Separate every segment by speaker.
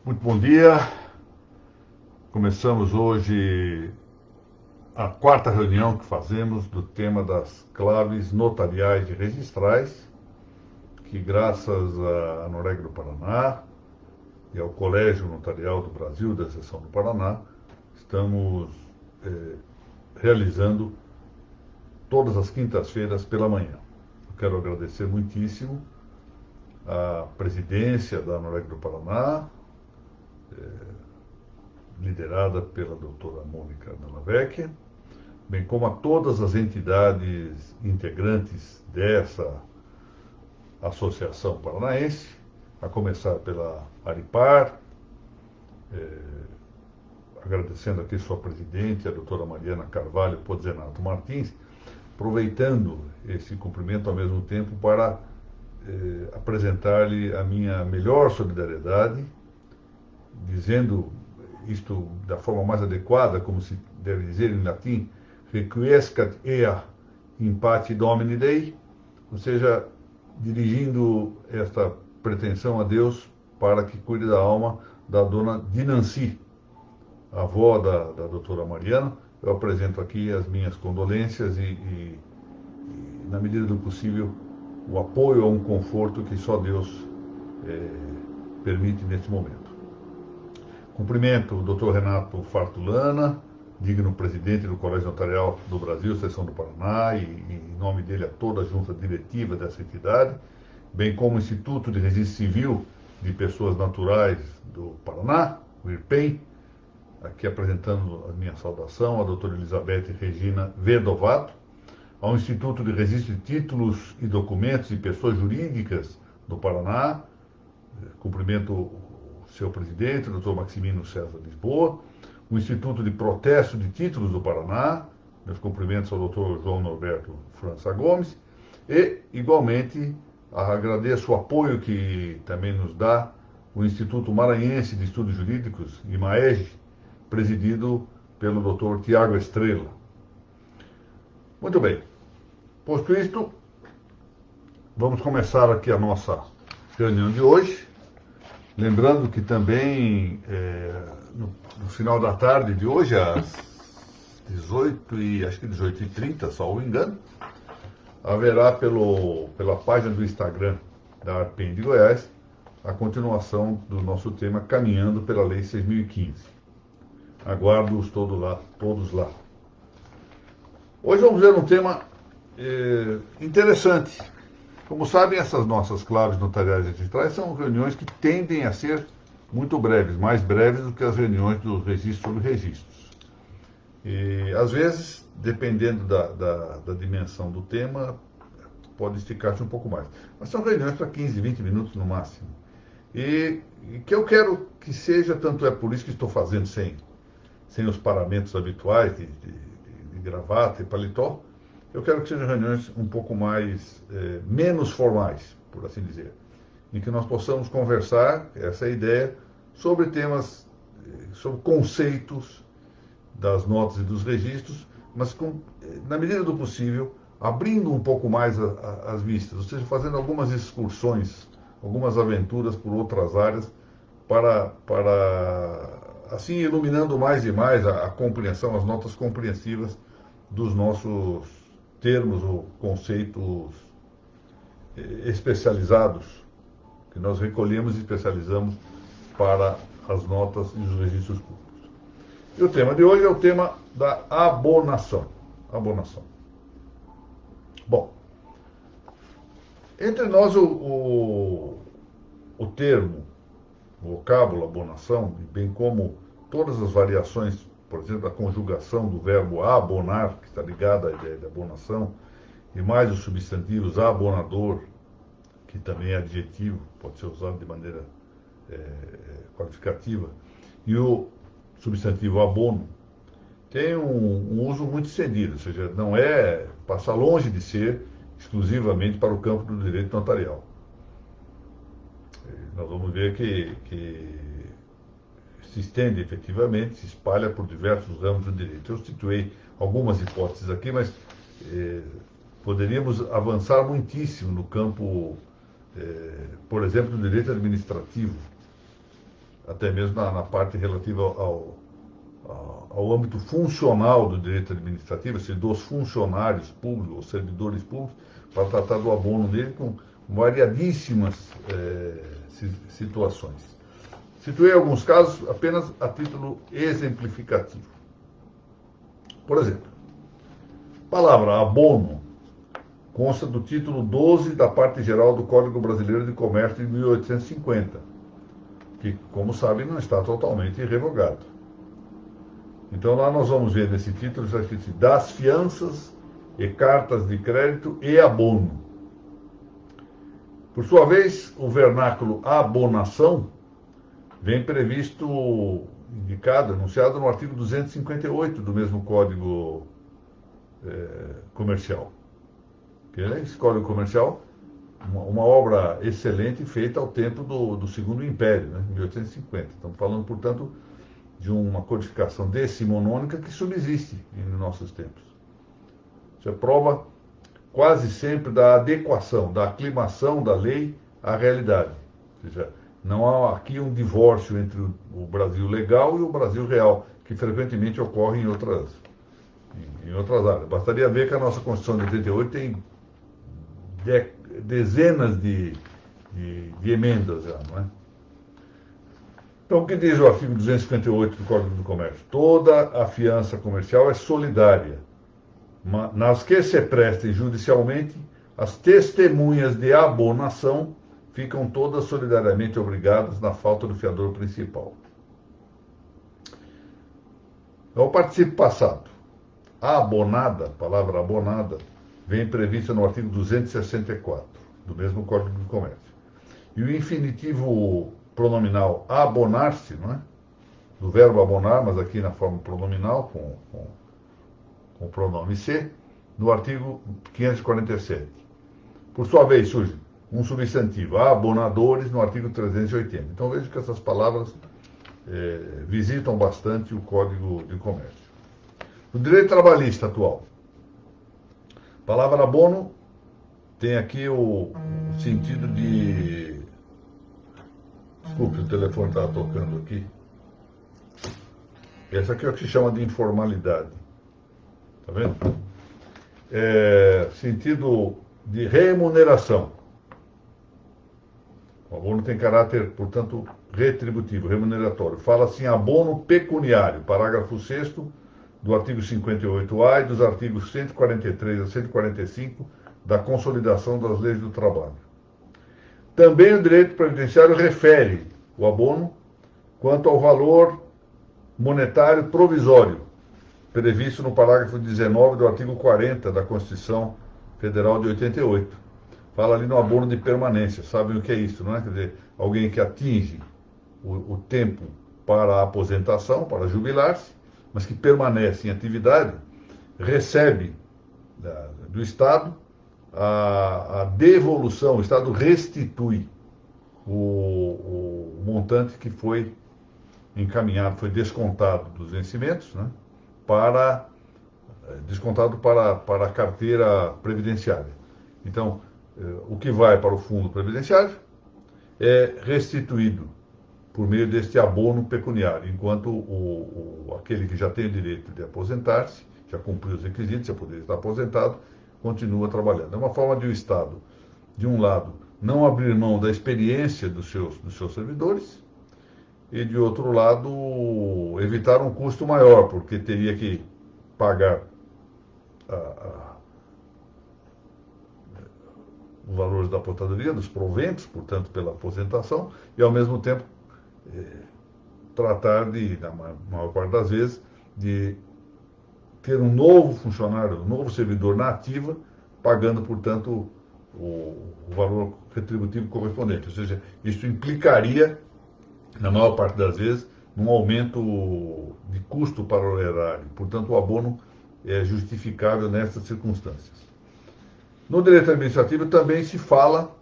Speaker 1: Muito bom dia. Começamos hoje a quarta reunião que fazemos do tema das claves notariais e registrais, que graças à Noreg do Paraná e ao Colégio Notarial do Brasil, da Seção do Paraná, estamos realizando todas as quintas-feiras pela manhã. Eu quero agradecer muitíssimo a presidência da Noreg do Paraná, liderada pela doutora Mônica Della Vecchia, bem como a todas as entidades integrantes dessa associação paranaense, a começar pela Aripar, agradecendo aqui sua presidente, a doutora Mariana Carvalho Pozzenato Martins, aproveitando esse cumprimento ao mesmo tempo para apresentar-lhe a minha melhor solidariedade, dizendo isto da forma mais adequada, como se deve dizer em latim, requiescat ea in pace Domini Dei, ou seja, dirigindo esta pretensão a Deus para que cuide da alma da dona Dinanci, avó da doutora Mariana. Eu apresento aqui as minhas condolências e, na medida do possível, o apoio a um conforto que só Deus permite neste momento. Cumprimento o Dr. Renato Fartulana, digno presidente do Colégio Notarial do Brasil, Seção do Paraná, e em nome dele a toda a junta diretiva dessa entidade, bem como o Instituto de Registro Civil de Pessoas Naturais do Paraná, o IRPEM, aqui apresentando a minha saudação, a doutora Elizabeth Regina Vedovato, ao Instituto de Registro de Títulos e Documentos de Pessoas Jurídicas do Paraná, cumprimento o seu presidente, o Dr. Maximino César Lisboa, o Instituto de Protesto de Títulos do Paraná, meus cumprimentos ao Dr. João Norberto França Gomes, e, igualmente, agradeço o apoio que também nos dá o Instituto Maranhense de Estudos Jurídicos, IMAEG, presidido pelo Dr. Tiago Estrela. Muito bem. Posto isto, vamos começar aqui a nossa reunião de hoje. Lembrando que também, no final da tarde de hoje, às 18h30, salvo engano, haverá pela página do Instagram da ARPEN de Goiás a continuação do nosso tema Caminhando pela Lei 6.015. Aguardo-os todos lá. Hoje vamos ver um tema interessante. Como sabem, essas nossas claves notariais e registrais são reuniões que tendem a ser muito breves, mais breves do que as reuniões do registro sobre registros. E, às vezes, dependendo da dimensão do tema, pode esticar-se um pouco mais. Mas são reuniões para 15, 20 minutos no máximo. E que eu quero que seja, tanto é por isso que estou fazendo sem os paramentos habituais de gravata e paletó, eu quero que sejam reuniões um pouco mais, menos formais, por assim dizer, em que nós possamos conversar, essa é a ideia, sobre temas, sobre conceitos das notas e dos registros, mas na medida do possível, abrindo um pouco mais as vistas, ou seja, fazendo algumas excursões, algumas aventuras por outras áreas, para assim, iluminando mais e mais a compreensão, as notas compreensivas dos nossos termos ou conceitos especializados que nós recolhemos e especializamos para as notas e os registros públicos. E o tema de hoje é o tema da abonação. Abonação. Bom, entre nós o termo, o vocábulo abonação, bem como todas as variações, por exemplo, a conjugação do verbo abonar, que está ligada à ideia de abonação, e mais os substantivos abonador, que também é adjetivo, pode ser usado de maneira qualificativa, e o substantivo abono, tem um uso muito estendido, ou seja, passa longe de ser exclusivamente para o campo do direito notarial. Nós vamos ver que se estende efetivamente, se espalha por diversos ramos do direito. Eu situei algumas hipóteses aqui, mas poderíamos avançar muitíssimo no campo, por exemplo, do direito administrativo. até mesmo na parte relativa ao âmbito funcional do direito administrativo, ou seja, dos funcionários públicos, ou servidores públicos, para tratar do abono dele com variadíssimas situações. Situei alguns casos apenas a título exemplificativo. Por exemplo, a palavra abono consta do título 12 da parte geral do Código Brasileiro de Comércio de 1850, que, como sabem, não está totalmente revogado. Então lá nós vamos ver nesse título, está escrito das fianças e cartas de crédito e abono. Por sua vez, o vernáculo abonação vem previsto, indicado, anunciado no artigo 258 do mesmo Código Comercial. Esse Código Comercial, uma obra excelente feita ao tempo do Segundo Império, né, 1850. Estamos falando, portanto, de uma codificação decimonônica que subsiste em nossos tempos. Isso é prova quase sempre da adequação, da aclimação da lei à realidade. Ou seja, não há aqui um divórcio entre o Brasil legal e o Brasil real, que frequentemente ocorre em outras áreas. Bastaria ver que a nossa Constituição de 88 tem dezenas de emendas já, não é? Então, o que diz o artigo 258 do Código do Comércio? Toda a fiança comercial é solidária, nas que se prestem judicialmente, as testemunhas de abonação ficam todas solidariamente obrigadas na falta do fiador principal. É o participo passado. A abonada, a palavra abonada, vem prevista no artigo 264 do mesmo Código do Comércio. E o infinitivo pronominal abonar-se, não é? Do verbo abonar, mas aqui na forma pronominal, com o pronome se, no artigo 547. Por sua vez, surge um substantivo, abonadores, no artigo 380. Então vejo que essas palavras visitam bastante o Código de Comércio. No direito trabalhista atual, a palavra abono tem aqui o sentido de... Desculpe, o telefone estava tocando aqui. Essa aqui é o que se chama de informalidade. Está vendo? Sentido de remuneração. O abono tem caráter, portanto, retributivo, remuneratório. Fala-se em abono pecuniário, parágrafo 6º do artigo 58A e dos artigos 143 a 145 da Consolidação das Leis do Trabalho. Também o direito previdenciário refere o abono quanto ao valor monetário provisório, previsto no parágrafo 19 do artigo 40 da Constituição Federal de 88. Fala ali no abono de permanência. Sabem o que é isso, não é? Quer dizer, alguém que atinge o tempo para a aposentação, para jubilar-se, mas que permanece em atividade, recebe do Estado a devolução, o Estado restitui o montante que foi encaminhado, foi descontado dos vencimentos, né, descontado para a carteira previdenciária. Então, o que vai para o fundo previdenciário é restituído por meio deste abono pecuniário, enquanto aquele que já tem o direito de aposentar-se, já cumpriu os requisitos, já poderia estar aposentado, continua trabalhando. É uma forma de o Estado, de um lado, não abrir mão da experiência dos seus servidores, e, de outro lado, evitar um custo maior, porque teria que pagar os valores da aposentadoria, dos proventos, portanto, pela aposentação, e, ao mesmo tempo, tratar de, na maior parte das vezes, de ter um novo funcionário, um novo servidor na ativa, pagando, portanto, o valor retributivo correspondente. Ou seja, isso implicaria, na maior parte das vezes, um aumento de custo para o erário. Portanto, o abono é justificável nessas circunstâncias. No direito administrativo também se fala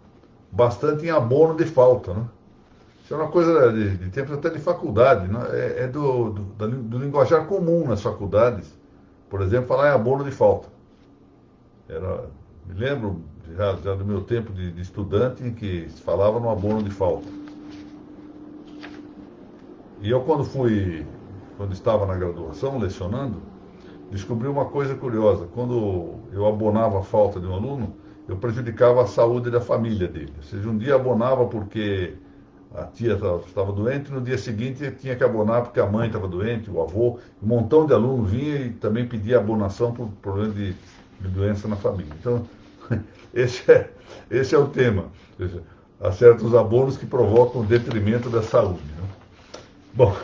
Speaker 1: bastante em abono de falta, né? Isso é uma coisa de tempos até de faculdade, né? É do linguajar comum nas faculdades. Por exemplo, falar em abono de falta. Me lembro já do meu tempo de estudante em que se falava no abono de falta. E eu, quando estava na graduação, lecionando, descobri uma coisa curiosa. Quando eu abonava a falta de um aluno, eu prejudicava a saúde da família dele. Ou seja, um dia abonava porque a tia estava doente, no dia seguinte tinha que abonar porque a mãe estava doente, o avô. Um montão de alunos vinha e também pedia abonação por problema de doença na família. Então, esse esse é o tema. Ou seja, há certos abonos que provocam o detrimento da saúde, né? Bom,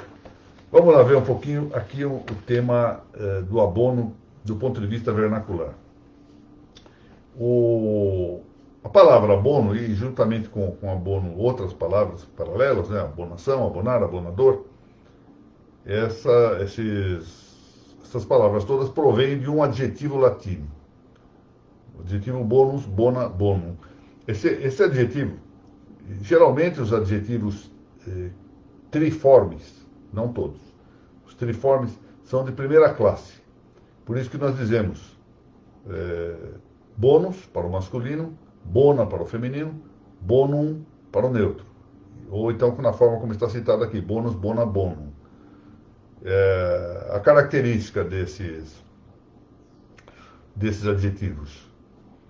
Speaker 1: vamos lá ver um pouquinho aqui o tema do abono do ponto de vista vernacular. A palavra abono, e juntamente com abono outras palavras paralelas, né? Abonação, abonar, abonador, essas palavras todas provêm de um adjetivo latino. O adjetivo bonus, bona, bonum. Esse adjetivo, geralmente os adjetivos triformes, não todos, os triformes são de primeira classe. Por isso que nós dizemos bônus para o masculino, bona para o feminino, bonum para o neutro. Ou então na forma como está citado aqui, bônus, bona, bonum. A característica desses adjetivos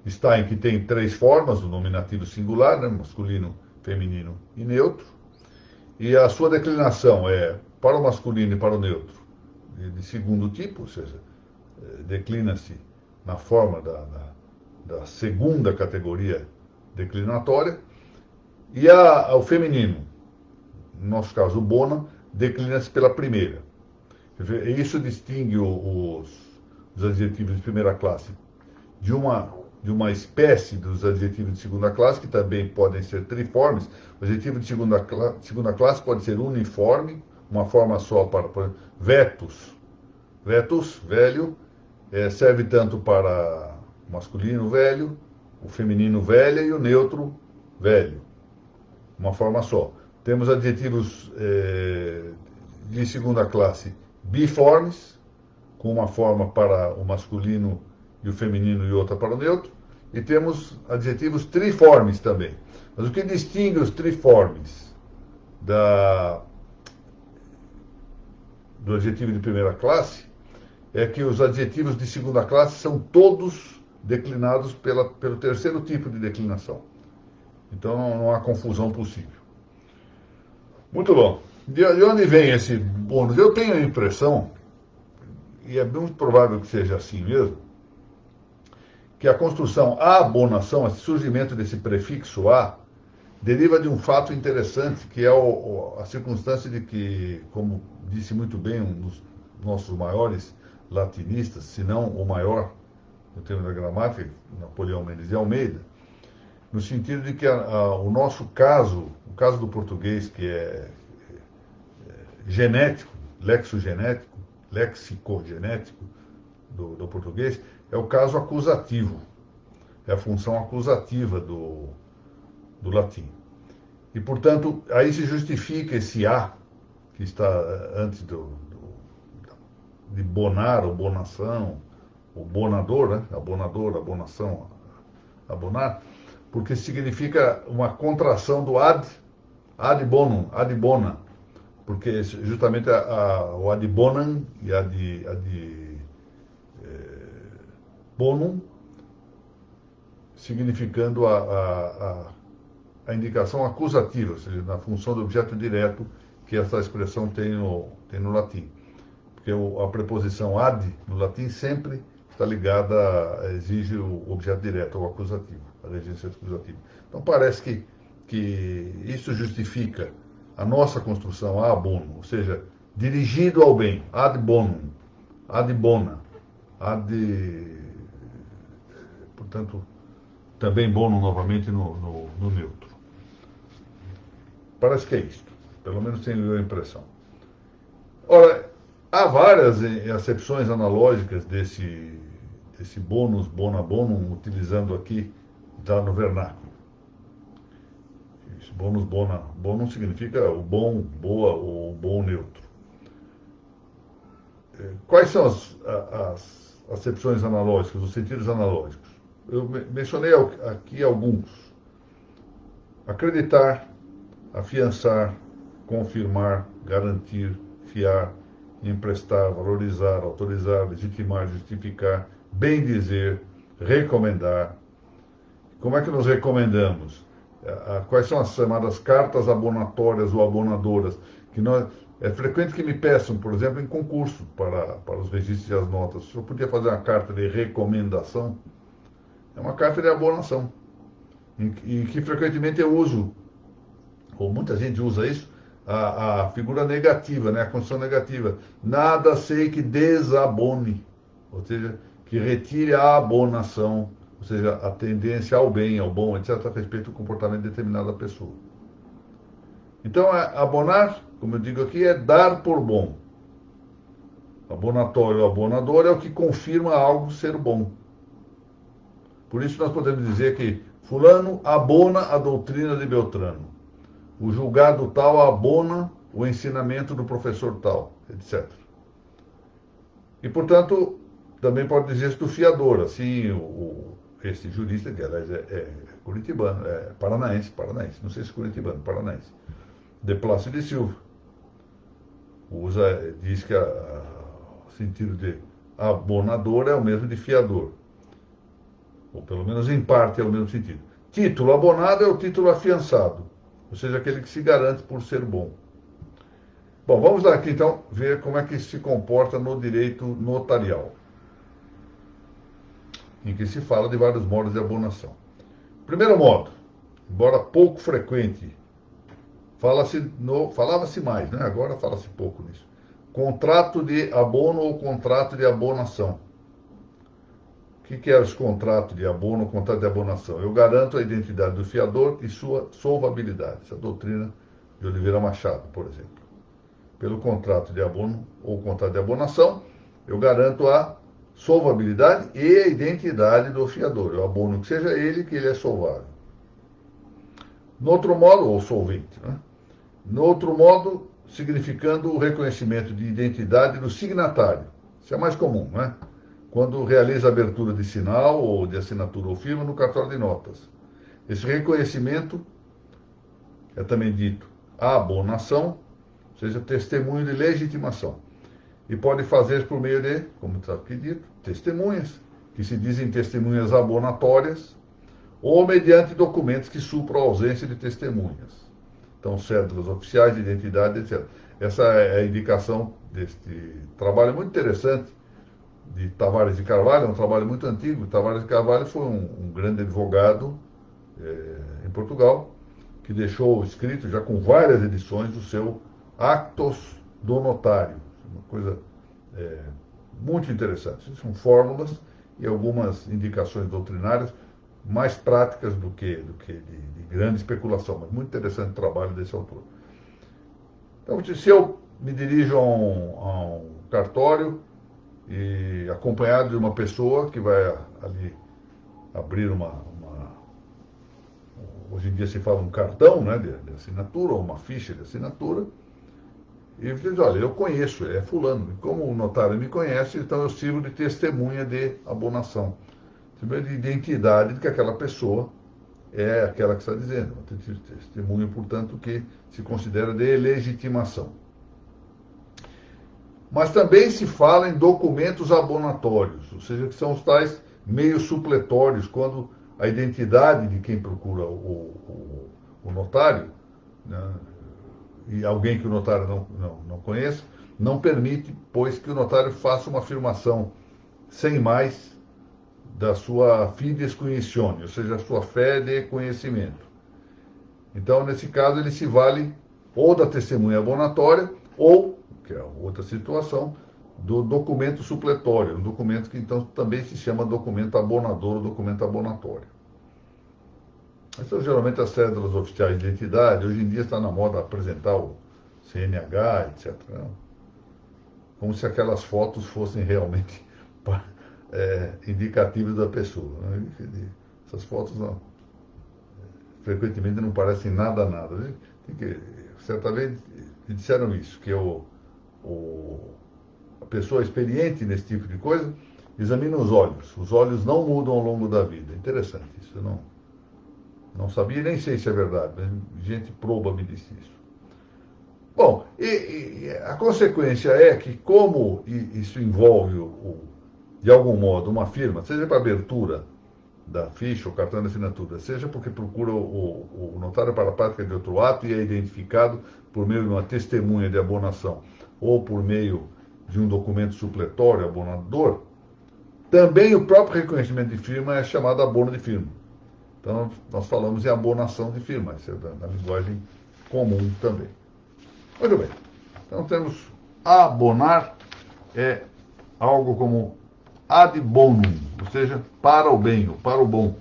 Speaker 1: está em que tem três formas, o nominativo singular, né, masculino, feminino e neutro. E a sua declinação é para o masculino e para o neutro de segundo tipo, ou seja, declina-se na forma da segunda categoria declinatória, e o feminino, no nosso caso o bona, declina-se pela primeira. Isso distingue os adjetivos de primeira classe de uma espécie dos adjetivos de segunda classe, que também podem ser triformes. O adjetivo de segunda classe pode ser uniforme, uma forma só para, por exemplo, vetus. Vetus, velho, serve tanto para o masculino velho, o feminino velha e o neutro velho. Uma forma só. Temos adjetivos de segunda classe biformes, com uma forma para o masculino e o feminino e outra para o neutro. E temos adjetivos triformes também. Mas o que distingue os triformes do adjetivo de primeira classe é que os adjetivos de segunda classe são todos declinados pelo terceiro tipo de declinação. Então não há confusão possível. Muito bom. De onde vem esse bônus? Eu tenho a impressão, e é muito provável que seja assim mesmo, que a construção a abonação, esse surgimento desse prefixo a, deriva de um fato interessante, que é a circunstância de que, como disse muito bem um dos nossos maiores latinistas, se não o maior, no termo da gramática, Napoleão Mendes de Almeida, no sentido de que o nosso caso, o caso do português, que é genético, lexicogenético do português, é o caso acusativo, é a função acusativa do latim. E, portanto, aí se justifica esse a, que está antes de bonar, ou bonação, o bonador, né? Abonador, abonação, abonar, porque significa uma contração do ad bonum, ad bona, porque justamente o ad bonum e ad bonum, significando a indicação acusativa, ou seja, na função do objeto direto que essa expressão tem no latim. Porque a preposição ad, no latim, sempre está ligada, exige o objeto direto, ou acusativo, a regência acusativa. Então parece que isso justifica a nossa construção a bono, ou seja, dirigido ao bem, ad bonum, ad bona, portanto, também bono novamente no neutro. Parece que é isto, pelo menos tenho a impressão. Ora, há várias acepções analógicas desse bônus, bona, bonum, utilizando aqui já no vernáculo. Esse bônus, bona, bonum significa o bom, boa ou bom neutro. Quais são as acepções analógicas, os sentidos analógicos? Eu mencionei aqui alguns. Acreditar, afiançar, confirmar, garantir, fiar, emprestar, valorizar, autorizar, legitimar, justificar, bendizer, recomendar. Como é que nos recomendamos? Quais são as chamadas cartas abonatórias ou abonadoras? É frequente que me peçam, por exemplo, em concurso, para os registros e as notas. Se eu podia fazer uma carta de recomendação, é uma carta de abonação, em que frequentemente eu uso, ou muita gente usa isso, a figura negativa, né, a condição negativa. Nada sei que desabone, ou seja, que retire a abonação, ou seja, a tendência ao bem, ao bom, etc., a respeito do comportamento de determinada pessoa. Então, abonar, como eu digo aqui, é dar por bom. Abonatório ou abonador é o que confirma algo ser bom. Por isso nós podemos dizer que fulano abona a doutrina de Beltrano. O julgado tal abona o ensinamento do professor tal, etc. E, portanto, também pode dizer-se do fiador. Assim, esse jurista, que aliás é curitibano, é paranaense, não sei se curitibano, paranaense, de Plácido de Silva, diz que o sentido de abonador é o mesmo de fiador. Ou pelo menos em parte é o mesmo sentido. Título abonado é o título afiançado, ou seja, aquele que se garante por ser bom. Bom, vamos lá aqui então ver como é que se comporta no direito notarial, em que se fala de vários modos de abonação. Primeiro modo, embora pouco frequente, falava-se mais, né? Agora fala-se pouco nisso. Contrato de abono ou contrato de abonação. O que é esse contrato de abono ou contrato de abonação? Eu garanto a identidade do fiador e sua solvabilidade. Essa é a doutrina de Oliveira Machado, por exemplo. Pelo contrato de abono ou contrato de abonação, eu garanto a solvabilidade e a identidade do fiador. Eu abono que seja ele, que ele é solvável. No outro modo, ou solvente, né? No outro modo, significando o reconhecimento de identidade do signatário. Isso é mais comum, né? Quando realiza a abertura de sinal ou de assinatura ou firma no cartório de notas. Esse reconhecimento é também dito abonação, ou seja, testemunho de legitimação. E pode fazer por meio de, como está aqui dito, testemunhas, que se dizem testemunhas abonatórias, ou mediante documentos que supram a ausência de testemunhas. Então, cédulas oficiais de identidade, etc. Essa é a indicação deste trabalho muito interessante de Tavares de Carvalho, é um trabalho muito antigo. Tavares de Carvalho foi um grande advogado em Portugal, que deixou escrito, já com várias edições, o seu Actos do Notário. Uma coisa muito interessante. São fórmulas e algumas indicações doutrinárias mais práticas do que de grande especulação, mas muito interessante o trabalho desse autor. Então, se eu me dirijo a um cartório e acompanhado de uma pessoa que vai ali abrir hoje em dia se fala um cartão, né, de assinatura, ou uma ficha de assinatura, e diz, olha, eu conheço, é fulano, e como o notário me conhece, então eu sirvo de testemunha de abonação, testemunha de identidade de que aquela pessoa é aquela que está dizendo, testemunha, portanto, que se considera de legitimação. Mas também se fala em documentos abonatórios, ou seja, que são os tais meios supletórios, quando a identidade de quem procura o notário, né, e alguém que o notário não conheça, não permite, pois, que o notário faça uma afirmação sem mais da sua fides cognizione, ou seja, a sua fé de conhecimento. Então, nesse caso, ele se vale ou da testemunha abonatória ou, que é outra situação, do documento supletório, um documento que então também se chama documento abonador ou documento abonatório. Essas são geralmente as cédulas oficiais de identidade. Hoje em dia está na moda apresentar o CNH, etc. Como se aquelas fotos fossem realmente indicativas da pessoa. Essas fotos frequentemente não parecem nada. Certa vez me disseram isso, que a pessoa experiente nesse tipo de coisa examina os olhos. Os olhos não mudam ao longo da vida. Interessante isso. Eu não sabia, nem sei se é verdade, mas gente proba me disse isso. Bom, e a consequência é que, como isso envolve, de algum modo, uma firma, seja para abertura da ficha ou cartão de assinatura, seja porque procura o notário para a prática de outro ato e é identificado por meio de uma testemunha de abonação ou por meio de um documento supletório abonador, também o próprio reconhecimento de firma é chamado abono de firma. Então, nós falamos em abonação de firma, isso é na linguagem comum também. Muito bem. Então, temos abonar é algo como ad bonum, ou seja, para o bem, ou para o bom.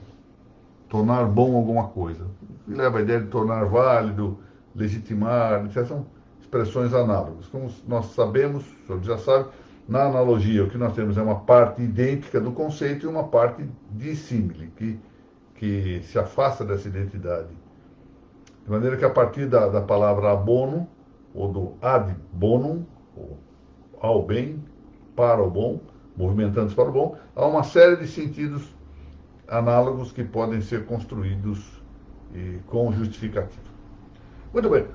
Speaker 1: Tornar bom alguma coisa. E leva a ideia de tornar válido, legitimar, etc. São expressões análogas. Como nós sabemos, o senhor já sabe, na analogia o que nós temos é uma parte idêntica do conceito e uma parte dissímile, que se afasta dessa identidade. De maneira que a partir da palavra abono, ou do ad bonum, ou ao bem, para o bom, movimentando-se para o bom, há uma série de sentidos análogos que podem ser construídos com justificativo. Muito bem.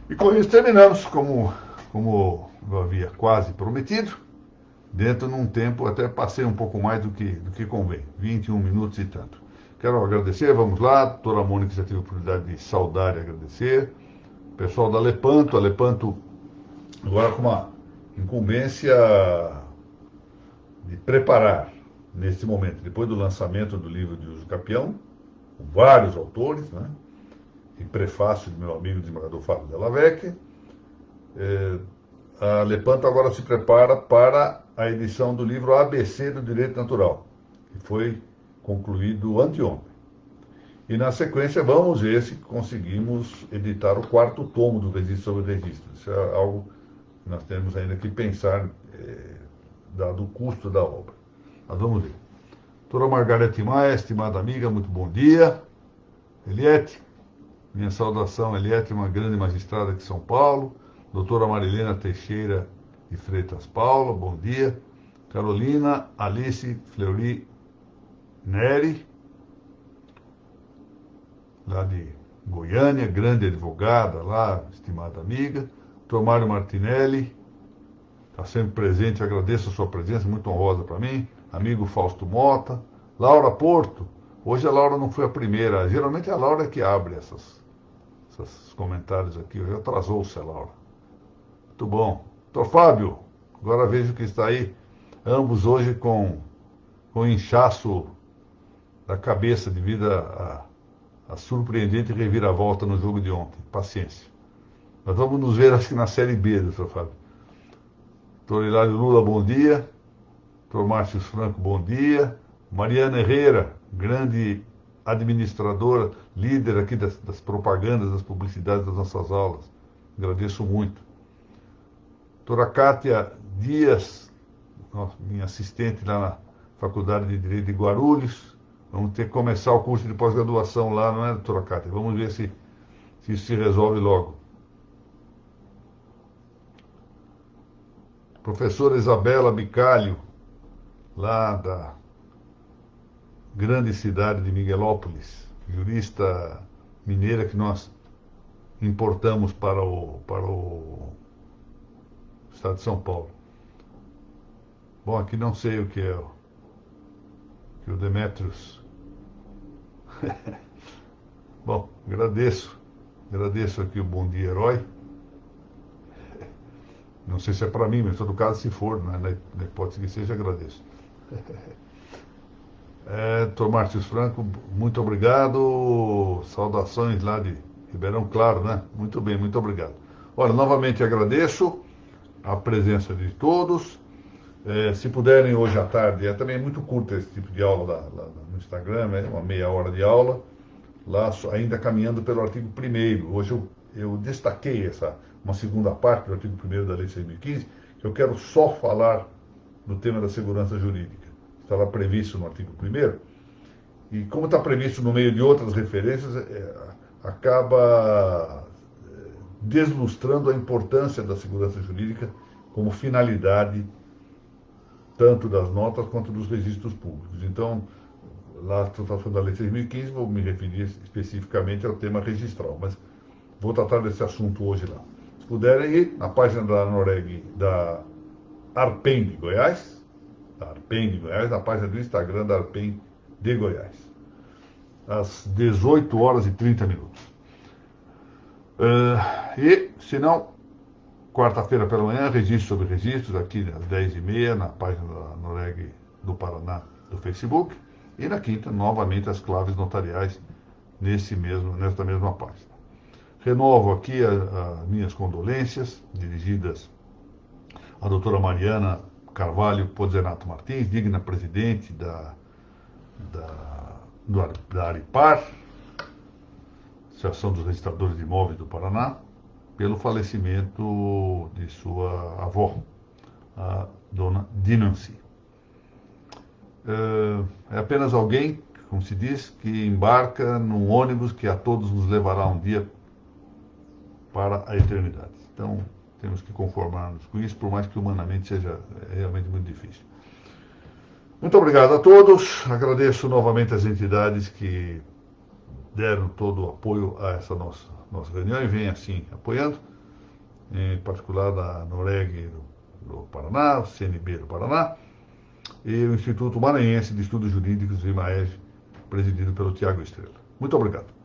Speaker 1: E com isso terminamos, como eu havia quase prometido, dentro de um tempo, até passei um pouco mais do que convém, 21 minutos e tanto. Quero agradecer, vamos lá, a doutora Mônica já teve a oportunidade de saudar e agradecer. O pessoal da Lepanto, a Lepanto agora com uma incumbência de preparar, nesse momento, depois do lançamento do livro de Uso Capião, com vários autores, né? E prefácio do meu amigo desembargador Fábio Della Vecchia, a Lepanto agora se prepara para a edição do livro ABC do Direito Natural, que foi concluído anteontem. E na sequência vamos ver se conseguimos editar o 4º tomo do Registro sobre Registro. Isso é algo que nós temos ainda que pensar, dado o custo da obra. Mas vamos ver. Doutora Margarete Maia, estimada amiga, muito bom dia. Eliette, minha saudação, Eliette, uma grande magistrada de São Paulo. Doutora Marilena Teixeira de Freitas Paula, bom dia. Carolina Alice Fleury Neri, lá de Goiânia, grande advogada lá, estimada amiga. Doutor Mário Martinelli, está sempre presente, agradeço a sua presença, muito honrosa para mim. Amigo Fausto Mota. Laura Porto, hoje a Laura não foi a primeira, geralmente é a Laura que abre esses comentários aqui, hoje atrasou-se a Laura. Muito bom. Doutor Fábio, agora vejo que está aí, ambos hoje com inchaço da cabeça devido a surpreendente reviravolta no jogo de ontem. Paciência. Nós vamos nos ver, acho que na Série B, doutor Fábio. Doutor Hilário Lula, bom dia. Doutor Márcio Franco, bom dia. Mariana Herrera, grande administradora, líder aqui das propagandas, das publicidades das nossas aulas. Agradeço muito. Doutora Cátia Dias, minha assistente lá na Faculdade de Direito de Guarulhos. Vamos ter que começar o curso de pós-graduação lá, não é, doutora Cátia? Vamos ver se isso se resolve logo. Professora Isabela Bicalho, lá da grande cidade de Miguelópolis, jurista mineira que nós importamos para o estado de São Paulo. Bom, aqui não sei o que é o Demetrios. Bom, agradeço aqui o bom dia, herói. Não sei se é para mim, mas em todo caso, se for, na hipótese que seja, agradeço. Doutor Márcio Franco, muito obrigado. Saudações lá de Ribeirão Claro, né? Muito bem, muito obrigado. Olha, novamente agradeço a presença de todos. Se puderem hoje à tarde, também é muito curta esse tipo de aula lá no Instagram, é uma meia hora de aula, lá ainda caminhando pelo artigo 1º. Hoje eu destaquei uma segunda parte do artigo 1º da Lei 6.015, que eu quero só falar do tema da segurança jurídica. Está lá previsto no artigo 1º, e como está previsto no meio de outras referências, acaba deslustrando a importância da segurança jurídica como finalidade tanto das notas quanto dos registros públicos. Então, lá na tratação da Lei 6.015, vou me referir especificamente ao tema registral, mas vou tratar desse assunto hoje lá. puderem ir na página da Noreg, da Arpen de Goiás, na página do Instagram da Arpen de Goiás, às 18 horas e 30 minutos. E, se não, quarta-feira pela manhã, registro sobre registros, aqui às 10h30, na página da Noreg do Paraná do Facebook, e na quinta, novamente, as claves notariais nesta mesma página. Renovo aqui as minhas condolências, dirigidas à doutora Mariana Carvalho Pozzenato Martins, digna presidente da ARIPAR, Associação dos Registradores de Imóveis do Paraná, pelo falecimento de sua avó, a dona Dinancy. É apenas alguém, como se diz, que embarca num ônibus que a todos nos levará um dia para a eternidade. Então, temos que conformar-nos com isso, por mais que humanamente seja realmente muito difícil. Muito obrigado a todos. Agradeço novamente as entidades que deram todo o apoio a essa nossa reunião e vem assim apoiando, em particular da Noreg do Paraná, o CNB do Paraná e o Instituto Maranhense de Estudos Jurídicos, IMAEG, presidido pelo Tiago Estrela. Muito obrigado.